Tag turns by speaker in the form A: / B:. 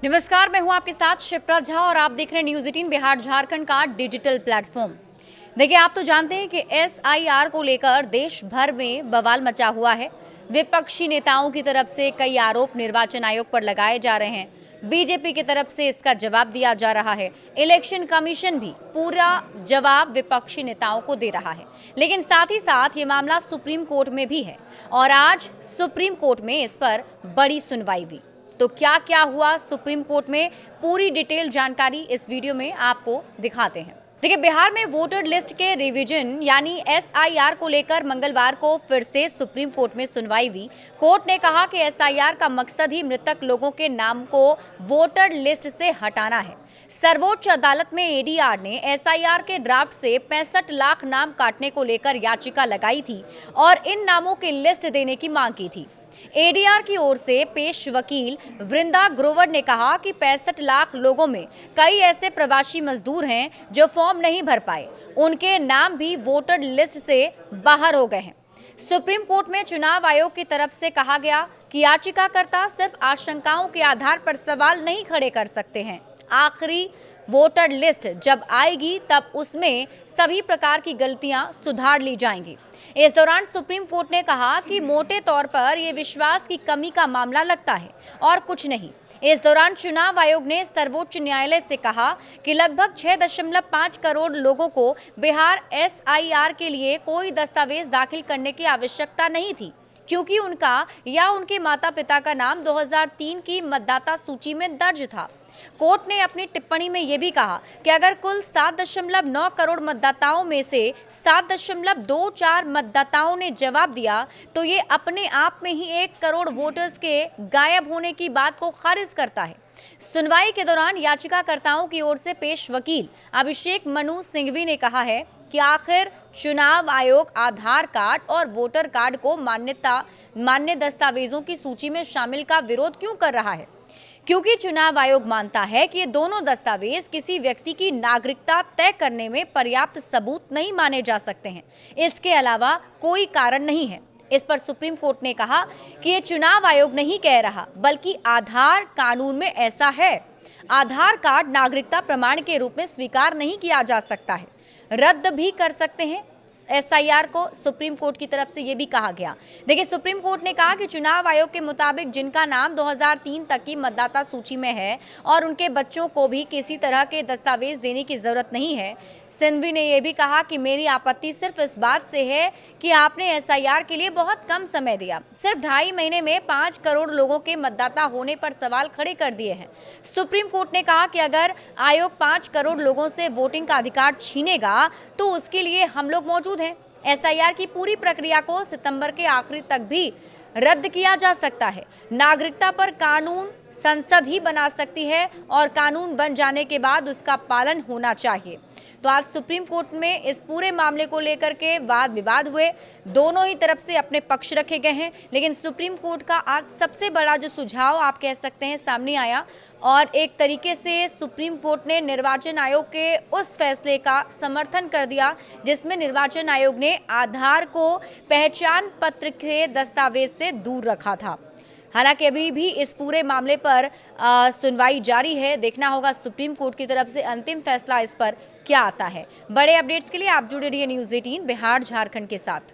A: नमस्कार, मैं हूं आपके साथ शिप्रा झा और आप देख रहे हैं न्यूज़ 18 बिहार झारखंड का डिजिटल प्लेटफॉर्म। देखिए, आप तो जानते हैं कि एसआईआर को लेकर देश भर में बवाल मचा हुआ है। विपक्षी नेताओं की तरफ से कई आरोप निर्वाचन आयोग पर लगाए जा रहे हैं। बीजेपी की तरफ से इसका जवाब दिया जा रहा है। इलेक्शन कमीशन भी पूरा जवाब विपक्षी नेताओं को दे रहा है। लेकिन साथ ही साथ ये मामला सुप्रीम कोर्ट में भी है और आज सुप्रीम कोर्ट में इस पर बड़ी सुनवाई हुई। तो क्या क्या हुआ सुप्रीम कोर्ट में, पूरी डिटेल जानकारी इस वीडियो में आपको दिखाते हैं। देखिए, बिहार में वोटर लिस्ट के रिवीजन यानी एसआईआर को लेकर मंगलवार को फिर से सुप्रीम कोर्ट में सुनवाई हुई। कोर्ट ने कहा कि एसआईआर का मकसद ही मृतक लोगों के नाम को वोटर लिस्ट से हटाना है। सर्वोच्च अदालत में एडीआर ने एसआईआर के ड्राफ्ट से 65 लाख नाम काटने को लेकर याचिका लगाई थी और इन नामों की लिस्ट देने की मांग की थी। एडीआर की ओर से पेश वकील वृंदा ग्रोवर ने कहा कि 65 लाख लोगों में कई ऐसे प्रवासी मजदूर हैं जो फॉर्म नहीं भर पाए, उनके नाम भी वोटर लिस्ट से बाहर हो गए हैं। सुप्रीम कोर्ट में चुनाव आयोग की तरफ से कहा गया कि याचिकाकर्ता सिर्फ आशंकाओं के आधार पर सवाल नहीं खड़े कर सकते हैं। आखिरी वोटर लिस्ट जब आएगी तब उसमें सभी प्रकार की गलतियां सुधार ली जाएंगी। इस दौरान सुप्रीम कोर्ट ने कहा कि मोटे तौर पर यह विश्वास की कमी का मामला लगता है और कुछ नहीं। इस दौरान चुनाव आयोग ने सर्वोच्च न्यायालय से कहा कि लगभग 6.5 करोड़ लोगों को बिहार एसआईआर के लिए कोई दस्तावेज दाखिल करने की आवश्यकता नहीं थी, क्योंकि उनका या उनके माता पिता का नाम 2003 की मतदाता सूची में दर्ज था। कोर्ट ने अपनी टिप्पणी में यह भी कहा कि अगर कुल 7.9 करोड़ मतदाताओं में से 7.24 मतदाताओं ने जवाब दिया तो ये अपने आप में ही 1 करोड़ वोटर्स के गायब होने की बात को खारिज करता है। सुनवाई के दौरान याचिकाकर्ताओं की ओर से पेश वकील अभिषेक मनु सिंघवी ने कहा है कि आखिर चुनाव आयोग आधार कार्ड और वोटर कार्ड को मान्य दस्तावेजों की सूची में शामिल का विरोध क्यों कर रहा है, क्योंकि चुनाव आयोग मानता है कि ये दोनों दस्तावेज किसी व्यक्ति की नागरिकता तय करने में पर्याप्त सबूत नहीं माने जा सकते हैं। इसके अलावा कोई कारण नहीं है। इस पर सुप्रीम कोर्ट ने कहा कि ये चुनाव आयोग नहीं कह रहा, बल्कि आधार कानून में ऐसा है। आधार कार्ड नागरिकता प्रमाण के रूप में स्वीकार नहीं किया जा सकता है, रद्द भी कर सकते हैं। एसआईआर को सुप्रीम कोर्ट की तरफ से यह भी कहा गया। देखिए, सुप्रीम कोर्ट ने कहा कि चुनाव आयोग के मुताबिक जिनका नाम 2003 तक की मतदाता सूची में है और उनके बच्चों को भी किसी तरह के दस्तावेज देने की जरूरत नहीं है। सिंघवी ने यह भी कहा कि मेरी आपत्ति सिर्फ इस बात से है कि आपने एसआईआर के लिए बहुत कम समय दिया। सिर्फ 2.5 महीने में 5 करोड़ लोगों के मतदाता होने पर सवाल खड़े कर दिए हैं। सुप्रीम कोर्ट ने कहा कि अगर आयोग 5 करोड़ लोगों से वोटिंग का अधिकार छीनेगा तो उसके लिए हम लोग मौजूद हैं। एसआईआर की पूरी प्रक्रिया को सितंबर के आखिरी तक भी रद्द किया जा सकता है। नागरिकता पर कानून संसद ही बना सकती है और कानून बन जाने के बाद उसका पालन होना चाहिए। तो आज सुप्रीम कोर्ट में इस पूरे मामले को लेकर के वाद विवाद हुए, दोनों ही तरफ से अपने पक्ष रखे गए हैं, लेकिन सुप्रीम कोर्ट का आज सबसे बड़ा जो सुझाव आप कह सकते हैं सामने आया और एक तरीके से सुप्रीम कोर्ट ने निर्वाचन आयोग के उस फैसले का समर्थन कर दिया जिसमें निर्वाचन आयोग ने आधार को पहचान पत्र के दस्तावेज से दूर रखा था। हालांकि अभी भी इस पूरे मामले पर सुनवाई जारी है। देखना होगा सुप्रीम कोर्ट की तरफ से अंतिम फैसला इस पर क्या आता है। बड़े अपडेट्स के लिए आप जुड़े रहिए न्यूज़ 18 बिहार झारखंड के साथ।